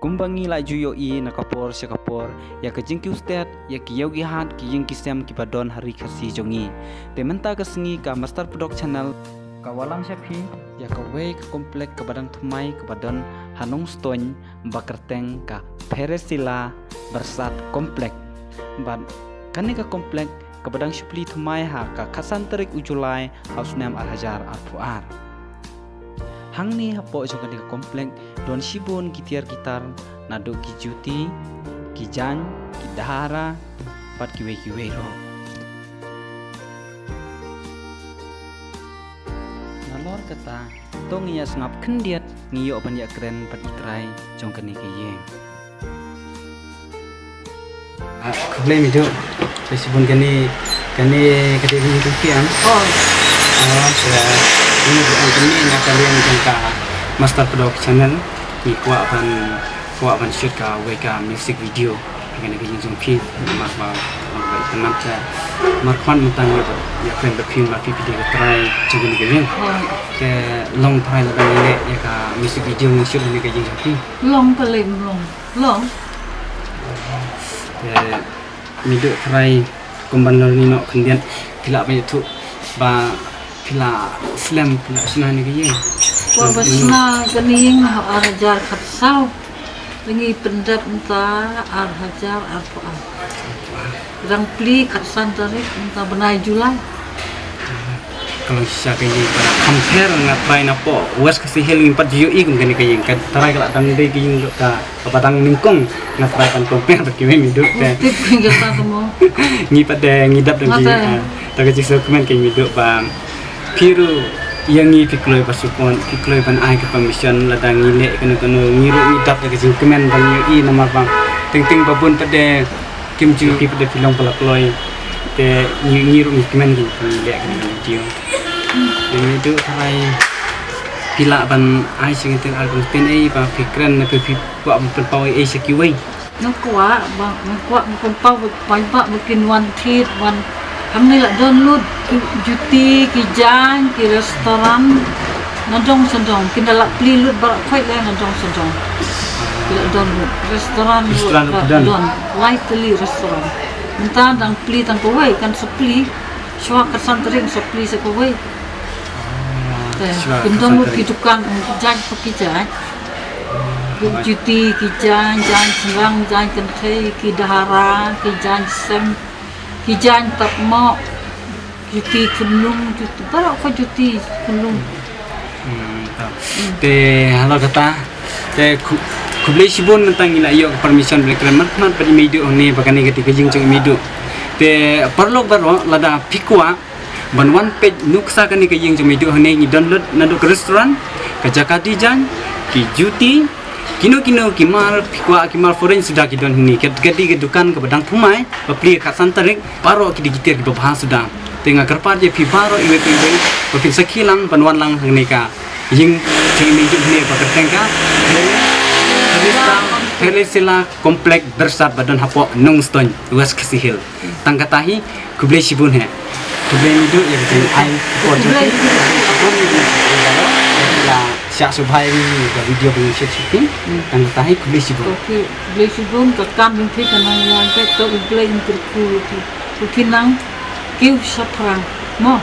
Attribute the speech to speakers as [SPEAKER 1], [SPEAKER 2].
[SPEAKER 1] kumbangi la juyo I nakapor syakapor ya ke jingki usted ya ki yogi hat ki jingki sem ki badon hari kasi jongi te menta ke sengi ka master product channel kawalam syafi ya ka we ke komplek ke badang thumai ke badon hanung stony bakerteng ka peresila bersat komplek bad kani ka komplek ke badang syupli thumai ha ka khasan terik ujulai haus nam al hajar al fuar hang ni hapo jong ka komplek don sibun gitiar gitar nado ki juti ki jan ki dahara pat kiwe ro nalor kata tong ia sengap kendiat ngiyo pan ya keren pat itrai jong kani ke yeng klaim itu sibun kani kadang itu kian ini nak kalian jangka master product channel ni kuat pan shoot ka weka music video dengan yang jumpi mak baik tenang cha markwan mutang ya friend berfilm tapi video try coba ni kalian ke long try la ni ya ka music video ni shoot ni kalian jumpi
[SPEAKER 2] long
[SPEAKER 1] miduk try kumban ni no kendian tidak banyak tu ba pila slam pila sina ni kalian
[SPEAKER 2] wabasna ganing arhajar khatsau lingi pendap entah arhajar apa rang pli khatsan tarik entah benai julai
[SPEAKER 1] kalau sisa kayaknya para compare ngapain apa was kasih healing 4 GUI kung kani kan tarai kalau tang dei kayong ka kapatang ningkong ngapain kan compare bagi miduk teh
[SPEAKER 2] tip kata kamu
[SPEAKER 1] ngi pada ngidap dan taga jisa komen kay miduk bang piru yang ni pikloi pasupon pikloi pan ai ke permission ladang ngile kena ngiru idap ke jing kemen bang UI nama bang ting babun pada kimju pi pada filong pelakloi te ngiru kemen ki ngile kena video yang itu tarai pila ban ai sing teng album ten ai ba fikran na pi buat pelpau ai sekiwai
[SPEAKER 2] nó quá bang nó quá con pau bai ba bikin one teeth one kami lah download juti kijan ki restoran nadong sendong kita lah pli lut barak fight lah nadong sendong kita download restoran don lightly restoran entah dang pli tang kawai kan sepli syua kesan tering sepli sekawai kita download ki tukang kijan pekijan juti kijan jan serang jan kentai ki dahara kijan sem kijan tak mau juti kunlung juti baru apa juti kunlung
[SPEAKER 1] te halo kata te kublai sibun tentang ila yo permission beli keren man pada medio ni bakani ketika jing jing medio te perlu baru lada pikwa ban one page nuksa kani ke jing jing medio ni download nado ke restoran ke Jakarta jan ki juti kino kimar pikwa kimar foreign sudah kidon ni ke dukan ke badang pumai beli khasan tarik paro ki digitir ki bahas sudah tengah kerpar je pi paro iwe bapin sekilang panwan lang ni ka jing medio ni pakertengka Peresila komplek bersat badan hapo nung stone was kesihil tangkatahi kublai sibun he kublai itu ya betul ai kublai siap subhai ni video punya shooting tangkatahi kublai
[SPEAKER 2] sibun ke kam mimpi kana yang ke to kublai interku tu kinang kiu saprang mo